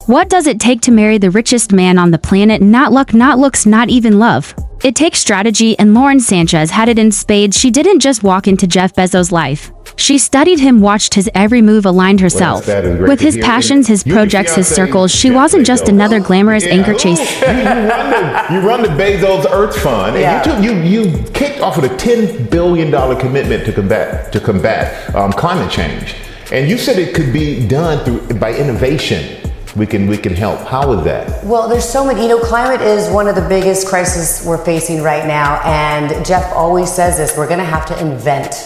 What does it take to marry the richest man on the planet? Not luck, not looks, not even love. It takes strategy, and Lauren Sanchez had it in spades. She didn't just walk into Jeff Bezos' life. She studied him, watched his every move, aligned herself. With his passions, his projects, his circles, she wasn't just another glamorous anchor chase. You run the Bezos Earth Fund, and you kicked off with a $10 billion commitment to combat climate change. And you said it could be done by innovation. We can help. How is that? Well, there's so many, climate is one of the biggest crises we're facing right now. And Jeff always says this, we're going to have to invent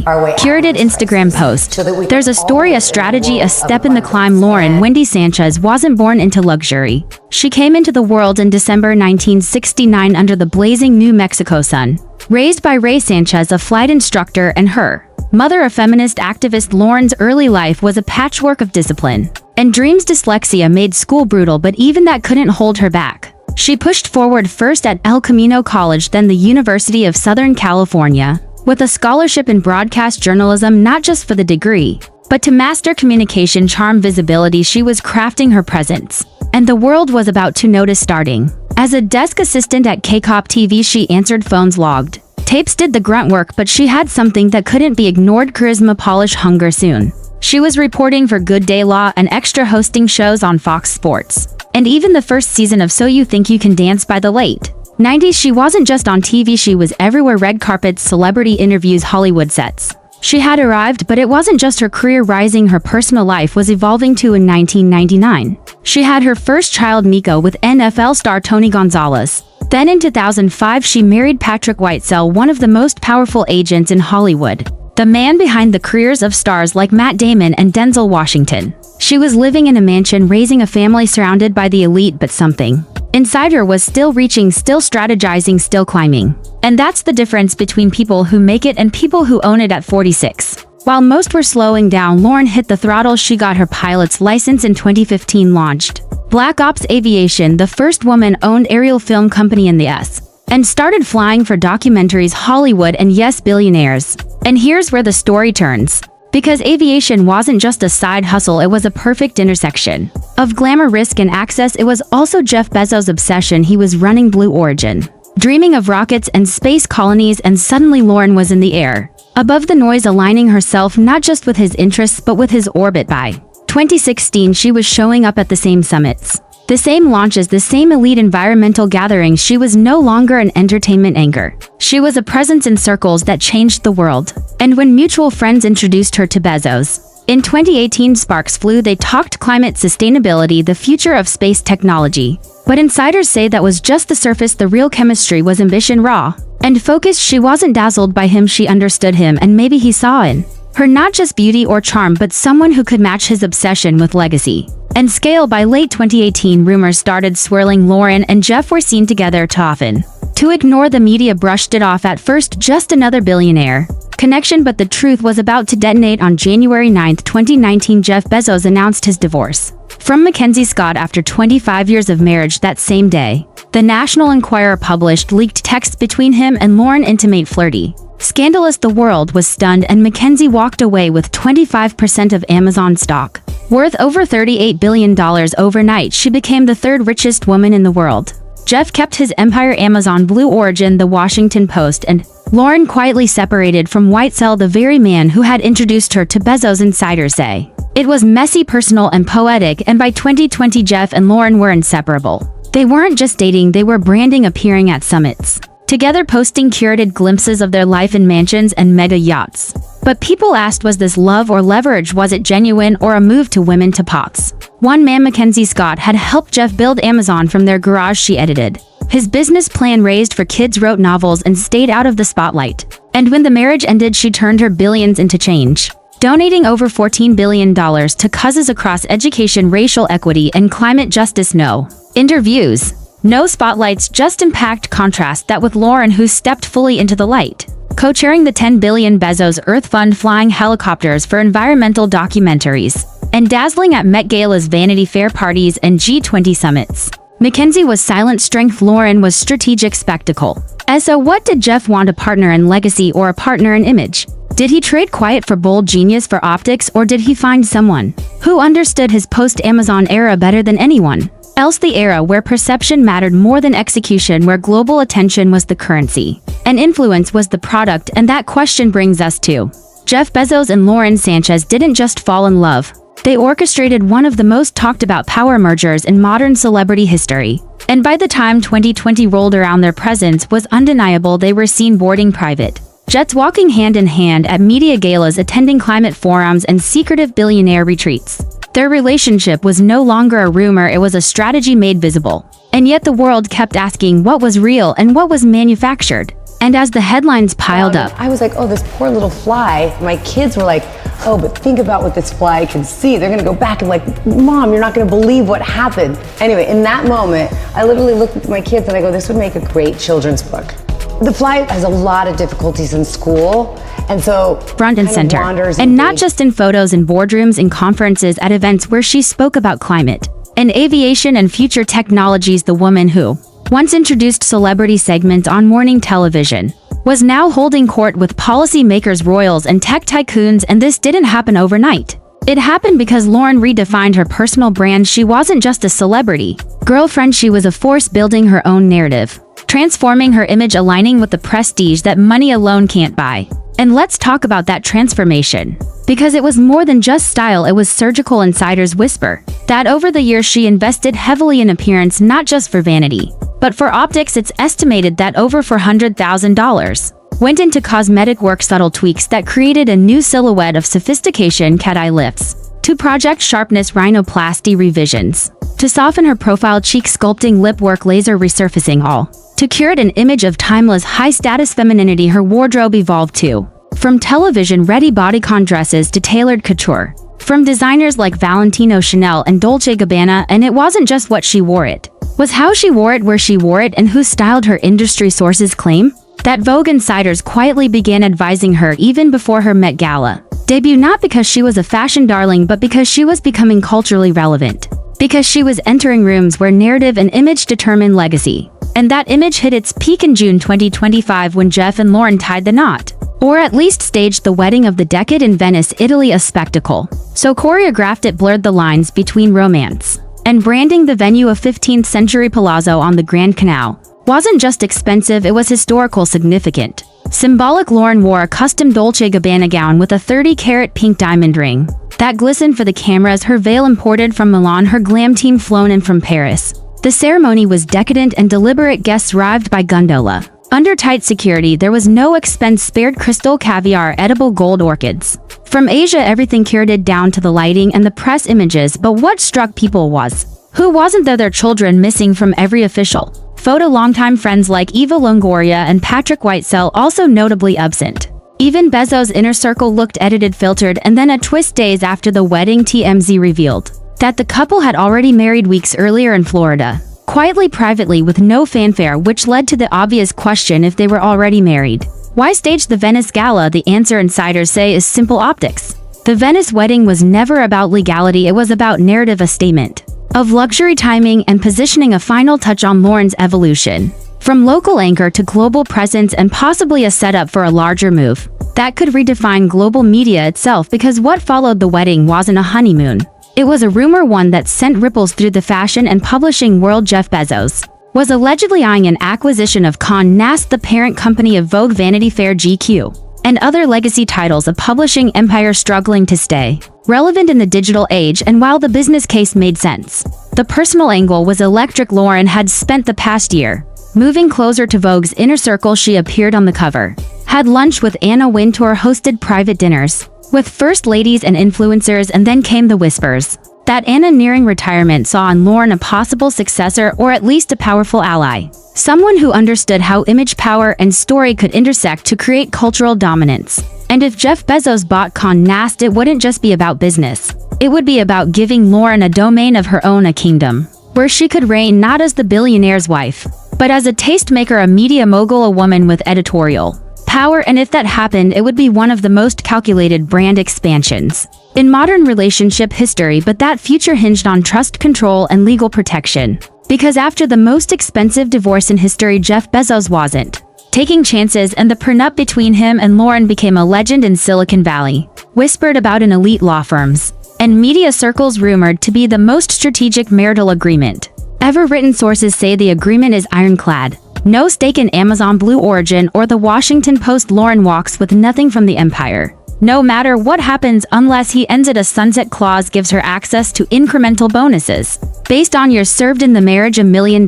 our way out. Curated Instagram post. There's a story, a strategy, a step in the climb. Lauren Wendy Sanchez wasn't born into luxury. She came into the world in December 1969 under the blazing New Mexico sun. Raised by Ray Sanchez, a flight instructor, and her mother, a feminist activist, Lauren's early life was a patchwork of discipline and dreams. Dyslexia made school brutal, but even that couldn't hold her back. She pushed forward, first at El Camino College, then the University of Southern California, with a scholarship in broadcast journalism, not just for the degree, but to master communication, charm, visibility. She was crafting her presence, and the world was about to notice. Starting as a desk assistant at KCOP TV, she answered phones, logged tapes, did the grunt work, but she had something that couldn't be ignored: charisma, polish, hunger. Soon, she was reporting for Good Day Law and extra, hosting shows on Fox Sports, and even the first season of So You Think You Can Dance. By the late 90s, she wasn't just on TV, she was everywhere: red carpets, celebrity interviews, Hollywood sets. She had arrived, but it wasn't just her career rising, her personal life was evolving too. In 1999, she had her first child, Miko, with NFL star Tony Gonzalez. Then in 2005, she married Patrick Whitesell, one of the most powerful agents in Hollywood, the man behind the careers of stars like Matt Damon and Denzel Washington. She was living in a mansion, raising a family, surrounded by the elite, but something inside her was still reaching, still strategizing, still climbing. And that's the difference between people who make it and people who own it. At 46, while most were slowing down, Lauren hit the throttle. She got her pilot's license in 2015, launched Black Ops Aviation, the first woman-owned aerial film company in the US, and started flying for documentaries, Hollywood, and yes, billionaires. And here's where the story turns. Because aviation wasn't just a side hustle, it was a perfect intersection of glamour, risk, and access. It was also Jeff Bezos' obsession. He was running Blue Origin, dreaming of rockets and space colonies, and suddenly Lauren was in the air, above the noise, aligning herself not just with his interests but with his orbit. By 2016, she was showing up at the same summits, the same launches, the same elite environmental gatherings. She was no longer an entertainment anchor. She was a presence in circles that changed the world. And when mutual friends introduced her to Bezos in 2018, sparks flew. They talked climate, sustainability, the future of space technology. But insiders say that was just the surface. The real chemistry was ambition, raw and focused. She wasn't dazzled by him, she understood him, and maybe he saw in her not just beauty or charm, but someone who could match his obsession with legacy and scale. By late 2018, rumors started swirling. Lauren and Jeff were seen together too often to ignore. The media brushed it off. At first, just another billionaire connection, but the truth was about to detonate. On January 9, 2019, Jeff Bezos announced his divorce from Mackenzie Scott after 25 years of marriage. That same day, the National Enquirer published leaked texts between him and Lauren, intimate, flirty, scandalous. The world was stunned, and Mackenzie walked away with 25% of Amazon stock, worth over $38 billion. Overnight, she became the third richest woman in the world. Jeff kept his empire, Amazon, Blue Origin, the Washington Post, and Lauren quietly separated from Whitesell, the very man who had introduced her to Bezos. Insiders say it was messy, personal, and poetic, and by 2020, Jeff and Lauren were inseparable. They weren't just dating, they were branding, appearing at summits together, posting curated glimpses of their life in mansions and mega yachts. But people asked, was this love or leverage? Was it genuine or a move to women to pots? One man, Mackenzie Scott, had helped Jeff build Amazon from their garage. She edited his business plan, raised for kids, wrote novels, and stayed out of the spotlight. And when the marriage ended, she turned her billions into change, donating over $14 billion to causes across education, racial equity, and climate justice. No interviews, no spotlights, just impact. Contrast that with Lauren, who stepped fully into the light, co-chairing the $10 billion Bezos Earth Fund, flying helicopters for environmental documentaries, and dazzling at Met Gala's Vanity Fair parties and G20 summits. Mackenzie was silent strength, Lauren was strategic spectacle. So what did Jeff want? A partner in legacy or a partner in image? Did he trade quiet for bold genius for optics, or did he find someone who understood his post-Amazon era better than anyone else? The era where perception mattered more than execution, where global attention was the currency and influence was the product. And that question brings us to Jeff Bezos and Lauren Sanchez didn't just fall in love. They orchestrated one of the most talked about power mergers in modern celebrity history. And by the time 2020 rolled around, their presence was undeniable. They were seen boarding private jets, walking hand in hand at media galas, attending climate forums, and secretive billionaire retreats. Their relationship was no longer a rumor, it was a strategy made visible. And yet the world kept asking what was real and what was manufactured. And as the headlines piled up, I was like, oh, this poor little fly. My kids were like, oh, but think about what this fly can see. They're gonna go back and like, Mom, you're not gonna believe what happened. Anyway, in that moment, I literally looked at my kids and I go, this would make a great children's book. The fly has a lot of difficulties in school, and so front and center, and not just in photos, in boardrooms, in conferences, at events where she spoke about climate and aviation and future technologies. The woman who once introduced celebrity segments on morning television was now holding court with policymakers, royals, and tech tycoons. And this didn't happen overnight. It happened because Lauren redefined her personal brand. She wasn't just a celebrity girlfriend, she was a force building her own narrative, transforming her image, aligning with the prestige that money alone can't buy. And let's talk about that transformation, because it was more than just style, it was surgical. Insiders whisper that over the years she invested heavily in appearance, not just for vanity, but for optics. It's estimated that over $400,000 went into cosmetic work, subtle tweaks that created a new silhouette of sophistication, cat-eye lifts, to project sharpness, rhinoplasty revisions, to soften her profile, cheek sculpting, lip work, laser resurfacing, all to curate an image of timeless, high-status femininity. Her wardrobe evolved too, from television-ready bodycon dresses to tailored couture, from designers like Valentino, Chanel, and Dolce & Gabbana. And it wasn't just what she wore, it was how she wore it, where she wore it, and who styled her. Industry sources claim that Vogue insiders quietly began advising her even before her Met Gala debut, not because she was a fashion darling, but because she was becoming culturally relevant, because she was entering rooms where narrative and image determine legacy. And that image hit its peak in June 2025 when Jeff and Lauren tied the knot, or at least staged the wedding of the decade in Venice, Italy, a spectacle so choreographed it blurred the lines between romance and branding. The venue, a 15th century palazzo on the Grand Canal, wasn't just expensive, it was historical, significant, symbolic. Lauren wore a custom Dolce & Gabbana gown with a 30-carat pink diamond ring that glistened for the cameras, her veil imported from Milan, her glam team flown in from Paris. The ceremony was decadent and deliberate. Guests arrived by gondola, under tight security. There was no expense spared. Crystal, caviar, edible gold orchids from Asia, everything curated down to the lighting and the press images. But what struck people was who wasn't there. Their children missing from every official photo. Longtime friends like Eva Longoria and Patrick Whitesell also notably absent. Even Bezos' inner circle looked edited, filtered. And then a twist: days after the wedding, TMZ revealed that the couple had already married weeks earlier in Florida, quietly, privately, with no fanfare, which led to the obvious question: if they were already married, why stage the Venice Gala? The answer, insiders say, is simple: optics. The Venice wedding was never about legality, it was about narrative, a statement of luxury, timing, and positioning, a final touch on Lauren's evolution from local anchor to global presence, and possibly a setup for a larger move that could redefine global media itself. Because what followed the wedding wasn't a honeymoon, it was a rumor, one that sent ripples through the fashion and publishing world. Jeff Bezos was allegedly eyeing an acquisition of Con Nast, the parent company of Vogue, Vanity Fair, GQ, and other legacy titles, a publishing empire struggling to stay relevant in the digital age. And while the business case made sense, the personal angle was electric. Lauren had spent the past year moving closer to Vogue's inner circle. She appeared on the cover, had lunch with Anna Wintour, hosted private dinners with first ladies and influencers, and then came the whispers that Anna, nearing retirement, saw in Lauren a possible successor, or at least a powerful ally, someone who understood how image, power, and story could intersect to create cultural dominance. And if Jeff Bezos bought Con Nast, it wouldn't just be about business, it would be about giving Lauren a domain of her own, a kingdom where she could reign not as the billionaire's wife, but as a tastemaker, a media mogul, a woman with editorial power. And if that happened, it would be one of the most calculated brand expansions in modern relationship history. But that future hinged on trust, control, and legal protection. Because after the most expensive divorce in history, Jeff Bezos wasn't taking chances, and the prenup between him and Lauren became a legend in Silicon Valley, whispered about in elite law firms, and media circles rumored to be the most strategic marital agreement ever written. Sources say the agreement is ironclad. No stake in Amazon Blue Origin or the Washington Post. Lauren walks with nothing from the empire. No matter what happens, unless he ends it, a sunset clause gives her access to incremental bonuses based on years served in the marriage, $1 million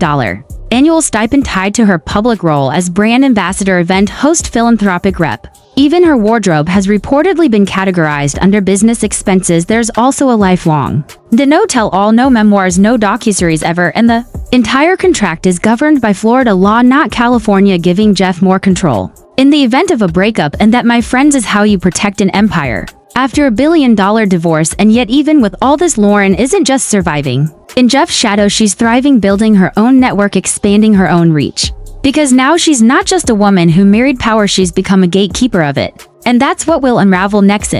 annual stipend tied to her public role as brand ambassador, event host, philanthropic rep. Even her wardrobe has reportedly been categorized under business expenses. There's also a lifelong no tell-all, no memoirs, no docuseries ever, and the entire contract is governed by Florida law, not California, giving Jeff more control in the event of a breakup. And that, my friends, is how you protect an empire after $1 billion divorce. And yet, even with all this, Lauren isn't just surviving in Jeff's shadow, she's thriving, building her own network, expanding her own reach. Because now she's not just a woman who married power, she's become a gatekeeper of it. And that's what we'll unravel next.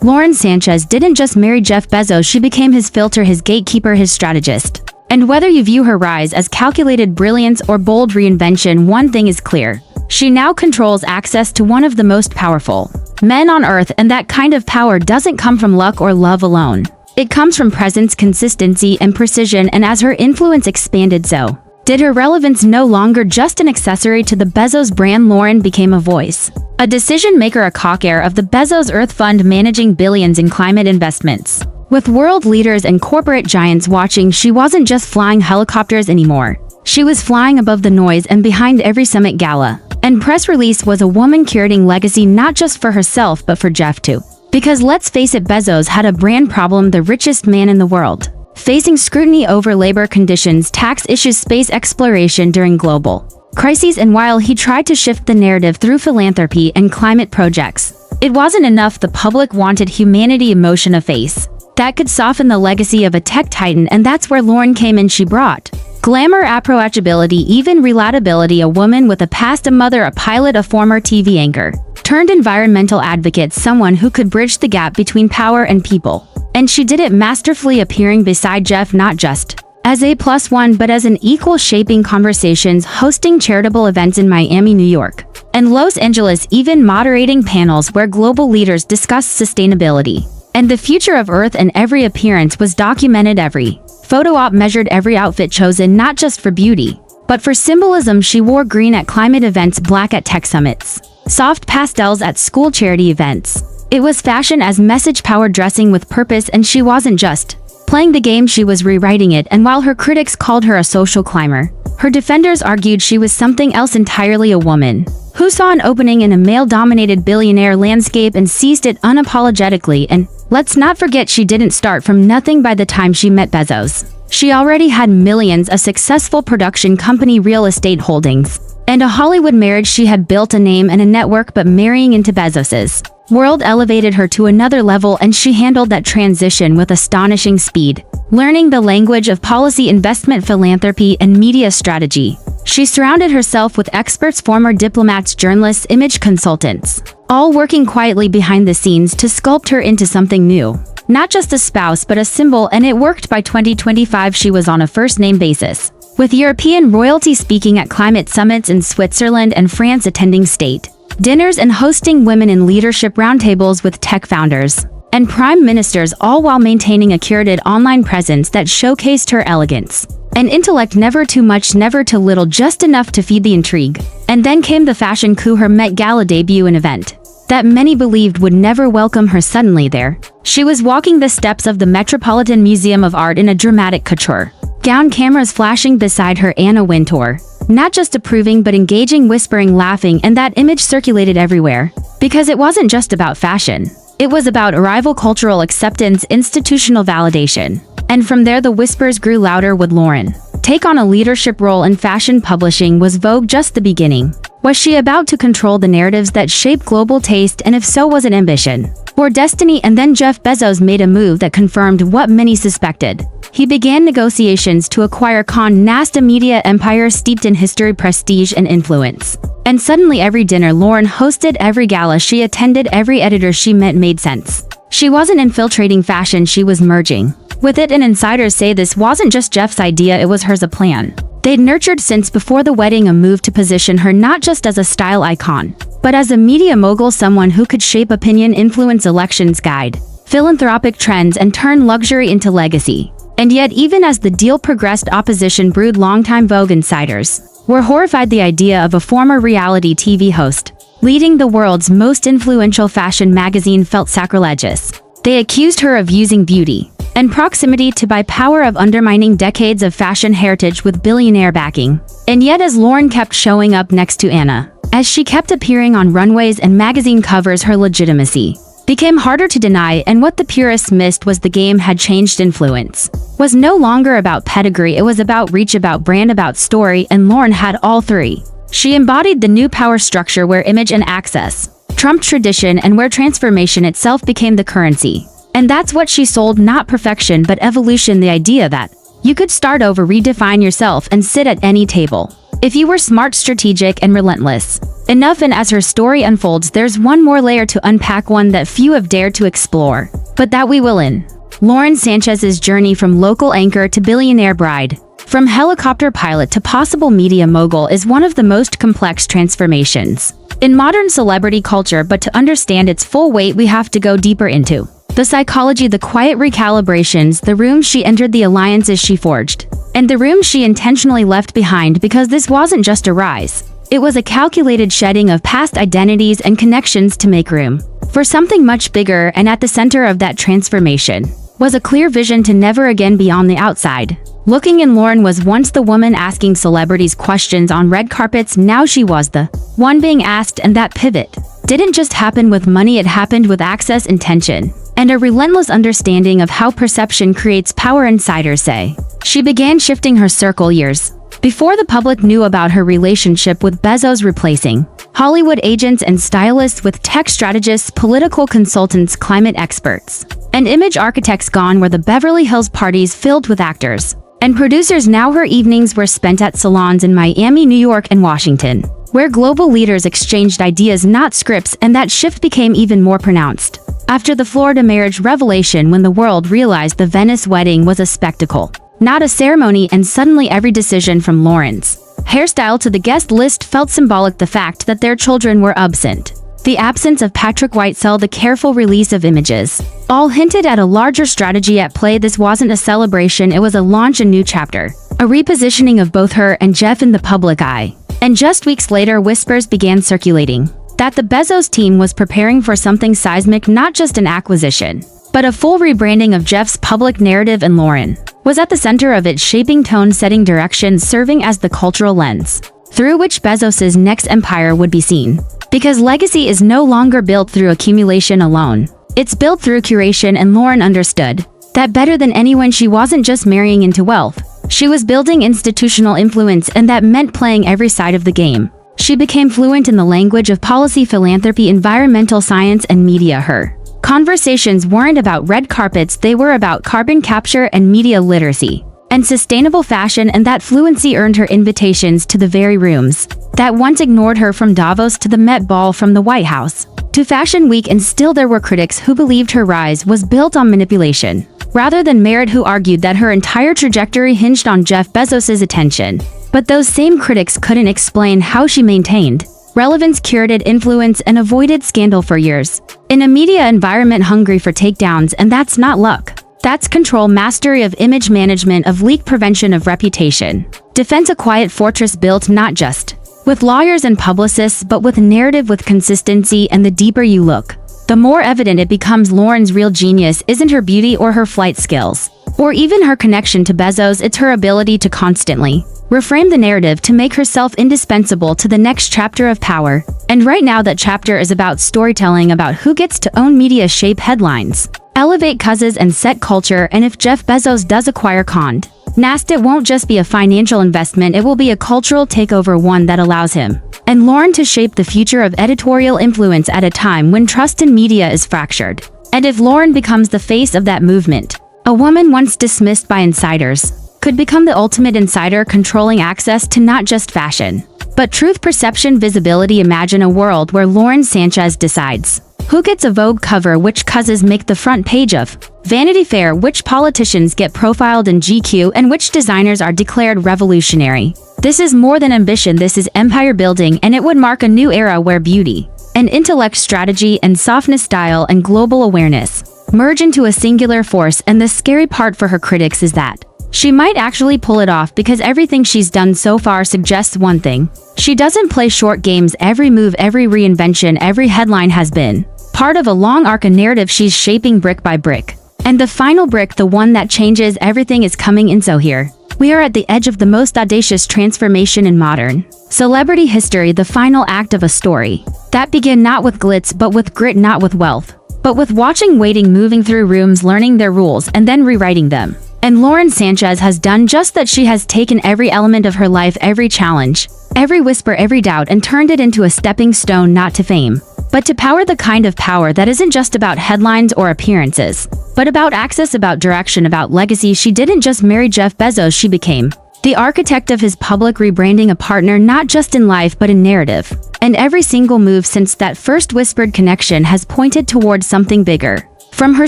Lauren Sanchez didn't just marry Jeff Bezos, she became his filter, his gatekeeper, his strategist. And whether you view her rise as calculated brilliance or bold reinvention, one thing is clear. She now controls access to one of the most powerful men on earth, and that kind of power doesn't come from luck or love alone. It comes from presence, consistency, and precision, and as her influence expanded, so did her relevance. No longer just an accessory to the Bezos brand, Lauren became a voice, a decision maker, a co-heir of the Bezos Earth Fund, managing billions in climate investments. With world leaders and corporate giants watching, she wasn't just flying helicopters anymore. She was flying above the noise, and behind every summit, gala, and press release was a woman curating legacy, not just for herself but for Jeff too. Because let's face it, Bezos had a brand problem, the richest man in the world, facing scrutiny over labor conditions, tax issues, space exploration during global crises. And while he tried to shift the narrative through philanthropy and climate projects, it wasn't enough. The public wanted humanity, emotion, a face that could soften the legacy of a tech titan. And that's where Lauren came in. She brought glamour, approachability, even relatability. A woman with a past, a mother, a pilot, a former TV anchor turned environmental advocate, someone who could bridge the gap between power and people. And she did it masterfully, appearing beside Jeff not just as a +1 but as an equal, shaping conversations, hosting charitable events in Miami, New York, and Los Angeles, even moderating panels where global leaders discussed sustainability and the future of Earth. And every appearance was documented, every photo op measured, every outfit chosen not just for beauty but for symbolism. She wore green at climate events, black at tech summits, soft pastels at school charity events. It was fashion as message, power, dressing with purpose. And she wasn't just playing the game, she was rewriting it. And while her critics called her a social climber, her defenders argued she was something else entirely, a woman who saw an opening in a male-dominated billionaire landscape and seized it unapologetically. And let's not forget, she didn't start from nothing. By the time she met Bezos, she already had millions, a successful production company, real estate holdings, and a Hollywood marriage. She had built a name and a network, but marrying into Bezos's world elevated her to another level, and she handled that transition with astonishing speed, learning the language of policy, investment, philanthropy, and media strategy. She surrounded herself with experts, former diplomats, journalists, image consultants, all working quietly behind the scenes to sculpt her into something new. Not just a spouse, but a symbol, and it worked. By 2025, she was on a first-name basis with European royalty, speaking at climate summits in Switzerland and France, attending state dinners, and hosting women in leadership roundtables with tech founders and prime ministers, all while maintaining a curated online presence that showcased her elegance and intellect. Never too much, never too little, just enough to feed the intrigue. And then came the fashion coup, her Met Gala debut, an event that many believed would never welcome her. Suddenly there she was, walking the steps of the Metropolitan Museum of Art in a dramatic couture gown, cameras flashing beside her, Anna Wintour, not just approving but engaging, whispering, laughing. And that image circulated everywhere, because it wasn't just about fashion. It was about arrival, cultural acceptance, institutional validation. And from there the whispers grew louder. Would Lauren take on a leadership role in fashion publishing? Was Vogue just the beginning? Was she about to control the narratives that shape global taste? And if so, was it ambition or destiny? And then Jeff Bezos made a move that confirmed what many suspected. He began negotiations to acquire Con Nast, a media empire steeped in history, prestige, and influence. And suddenly every dinner Lauren hosted, every gala she attended, every editor she met made sense. She wasn't infiltrating fashion, she was merging with it. And insiders say this wasn't just Jeff's idea, it was hers, a plan They'd nurtured since before the wedding, a move to position her not just as a style icon, but as a media mogul, someone who could shape opinion, influence elections, guide philanthropic trends, and turn luxury into legacy. And yet, even as the deal progressed, opposition brewed. Longtime Vogue insiders were horrified. The idea of a former reality TV host leading the world's most influential fashion magazine felt sacrilegious. They accused her of using beauty and proximity to buy power, of undermining decades of fashion heritage with billionaire backing. And yet, as Lauren kept showing up next to Anna, as she kept appearing on runways and magazine covers, her legitimacy became harder to deny, and what the purists missed was the game had changed. Influence was no longer about pedigree, it was about reach, about brand, about story, and Lauren had all three. She embodied the new power structure where image and access trumped tradition, and where transformation itself became the currency. And that's what she sold, not perfection but evolution, the idea that you could start over, redefine yourself, and sit at any table if you were smart, strategic, and relentless enough. And as her story unfolds, there's one more layer to unpack, one that few have dared to explore, but that we will in Lauren Sanchez's journey from local anchor to billionaire bride, from helicopter pilot to possible media mogul, is one of the most complex transformations in modern celebrity culture. But to understand its full weight, we have to go deeper into the psychology, the quiet recalibrations, the rooms she entered, the alliances she forged, and the rooms she intentionally left behind, because this wasn't just a rise. It was a calculated shedding of past identities and connections to make room for something much bigger. And at the center of that transformation was a clear vision to never again be on the outside looking in. Lauren was once the woman asking celebrities questions on red carpets. Now she was the one being asked, and that pivot didn't just happen with money, it happened with access, intention, and a relentless understanding of how perception creates power. Insiders say she began shifting her circle years before the public knew about her relationship with Bezos, replacing Hollywood agents and stylists with tech strategists, political consultants, climate experts, and image architects. Gone were the Beverly Hills parties filled with actors and producers. Now her evenings were spent at salons in Miami, New York, and Washington, where global leaders exchanged ideas, not scripts. And that shift became even more pronounced after the Florida marriage revelation, when the world realized the Venice wedding was a spectacle, not a ceremony. And suddenly every decision, from Lauren's hairstyle to the guest list, felt symbolic. The fact that their children were absent, the absence of Patrick Whitesell, the careful release of images, all hinted at a larger strategy at play. This wasn't a celebration, it was a launch, a new chapter, a repositioning of both her and Jeff in the public eye. And just weeks later, whispers began circulating that the Bezos team was preparing for something seismic, not just an acquisition, but a full rebranding of Jeff's public narrative. And Lauren was at the center of it, shaping tone, setting direction, serving as the cultural lens through which Bezos's next empire would be seen. Because legacy is no longer built through accumulation alone, it's built through curation. And Lauren understood that better than anyone. She wasn't just marrying into wealth, she was building institutional influence, and that meant playing every side of the game. She became fluent in the language of policy, philanthropy, environmental science, and media. Her conversations weren't about red carpets, they were about carbon capture and media literacy and sustainable fashion. And that fluency earned her invitations to the very rooms that once ignored her, from Davos to the Met Ball, from the White House to Fashion Week. And still there were critics who believed her rise was built on manipulation rather than merit, who argued that her entire trajectory hinged on Jeff Bezos's attention. But those same critics couldn't explain how she maintained relevance, curated influence, and avoided scandal for years in a media environment hungry for takedowns. And that's not luck, that's control, mastery of image management, of leak prevention, of reputation defense, a quiet fortress built not just with lawyers and publicists, but with narrative, with consistency. And the deeper you look, the more evident it becomes. Lauren's real genius isn't her beauty or her flight skills, or even her connection to Bezos. It's her ability to constantly reframe the narrative, to make herself indispensable to the next chapter of power. And right now that chapter is about storytelling, about who gets to own media, shape headlines, elevate causes, and set culture. And if Jeff Bezos does acquire Con Nast, it won't just be a financial investment, it will be a cultural takeover, one that allows him and Lauren to shape the future of editorial influence at a time when trust in media is fractured. And if Lauren becomes the face of that movement, a woman once dismissed by insiders could become the ultimate insider, controlling access to not just fashion, but truth, perception, visibility. Imagine a world where Lauren Sanchez decides who gets a Vogue cover, which causes make the front page of Vanity Fair, which politicians get profiled in GQ and which designers are declared revolutionary. This is more than ambition, this is empire building, and it would mark a new era where beauty and intellect, strategy and softness, style and global awareness merge into a singular force. And the scary part for her critics is that she might actually pull it off, because everything she's done so far suggests one thing: she doesn't play short games. Every move, every reinvention, every headline has been part of a long arc, a narrative she's shaping brick by brick. And the final brick, the one that changes everything, is coming in. So here we are at the edge of the most audacious transformation in modern celebrity history, the final act of a story that began not with glitz but with grit, not with wealth but with watching, waiting, moving through rooms, learning their rules and then rewriting them. And Lauren Sanchez has done just that. She has taken every element of her life, every challenge, every whisper, every doubt, and turned it into a stepping stone, not to fame, but to power, the kind of power that isn't just about headlines or appearances, but about access, about direction, about legacy. She didn't just marry Jeff Bezos, she became the architect of his public rebranding, a partner not just in life but in narrative. And every single move since that first whispered connection has pointed towards something bigger. From her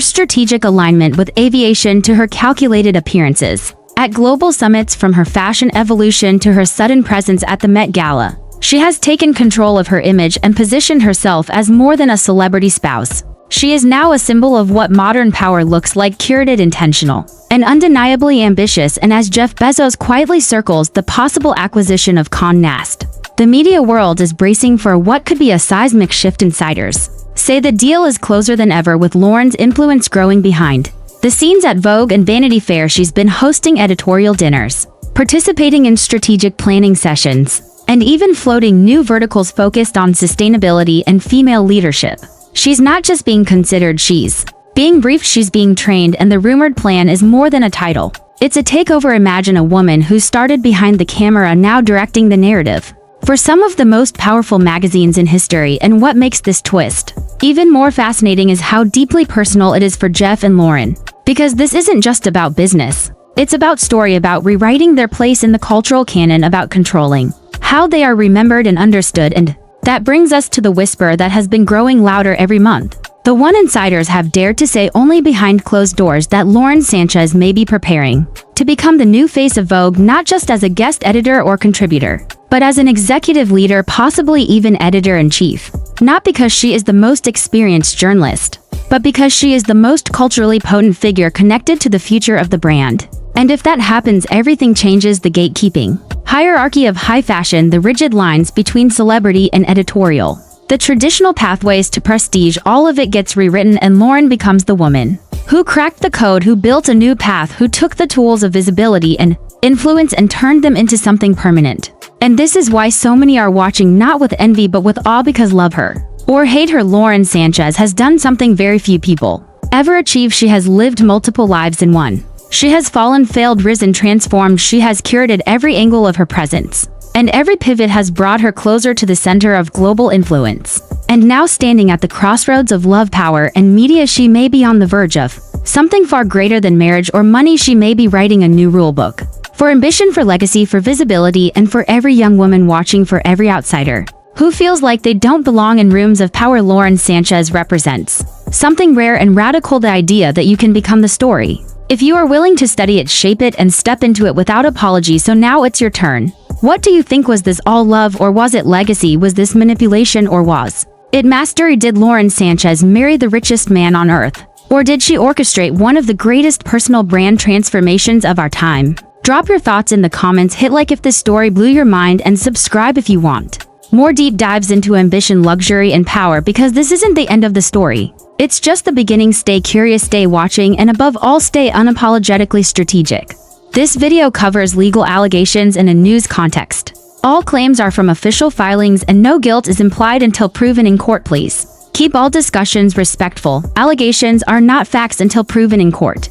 strategic alignment with aviation to her calculated appearances at global summits, from her fashion evolution to her sudden presence at the Met Gala, she has taken control of her image and positioned herself as more than a celebrity spouse. She is now a symbol of what modern power looks like: curated, intentional, and undeniably ambitious. And as Jeff Bezos quietly circles the possible acquisition of Con Nast, the media world is bracing for what could be a seismic shift. Insiders say the deal is closer than ever, with Lauren's influence growing behind the scenes at Vogue and Vanity Fair. She's been hosting editorial dinners, participating in strategic planning sessions, and even floating new verticals focused on sustainability and female leadership. She's not just being considered, she's being briefed, she's being trained, and the rumored plan is more than a title. It's a takeover. Imagine a woman who started behind the camera now directing the narrative for some of the most powerful magazines in history. And what makes this twist even more fascinating is how deeply personal it is for Jeff and Lauren, because this isn't just about business. It's about story, about rewriting their place in the cultural canon, about controlling how they are remembered and understood. And that brings us to the whisper that has been growing louder every month. The one insiders have dared to say only behind closed doors, that Lauren Sanchez may be preparing to become the new face of Vogue, not just as a guest editor or contributor, but as an executive leader, possibly even editor-in-chief. Not because she is the most experienced journalist, but because she is the most culturally potent figure connected to the future of the brand. And if that happens, everything changes. The gatekeeping hierarchy of high fashion, the rigid lines between celebrity and editorial, the traditional pathways to prestige, all of it gets rewritten, and Lauren becomes the woman who cracked the code, who built a new path, who took the tools of visibility and influence and turned them into something permanent. And this is why so many are watching, not with envy but with awe, because love her or hate her, Lauren Sanchez has done something very few people ever achieve. She has lived multiple lives in one. She has fallen, failed, risen, transformed. She has curated every angle of her presence, and every pivot has brought her closer to the center of global influence. And now, standing at the crossroads of love, power, and media, she may be on the verge of something far greater than marriage or money. She may be writing a new rule book for ambition, for legacy, for visibility, and for every young woman watching, for every outsider who feels like they don't belong in rooms of power. Lauren Sanchez represents something rare and radical: the idea that you can become the story if you are willing to study it, shape it, and step into it without apology. So now it's your turn. What do you think? Was this all love, or was it legacy? Was this manipulation, or was it mastery? Did Lauren Sanchez marry the richest man on earth, or did she orchestrate one of the greatest personal brand transformations of our time? Drop your thoughts in the comments, hit like if this story blew your mind, and subscribe if you want more deep dives into ambition, luxury, and power, because this isn't the end of the story. It's just the beginning. Stay curious, stay watching, and above all, stay unapologetically strategic. This video covers legal allegations in a news context. All claims are from official filings, and no guilt is implied until proven in court. Please keep all discussions respectful. Allegations are not facts until proven in court.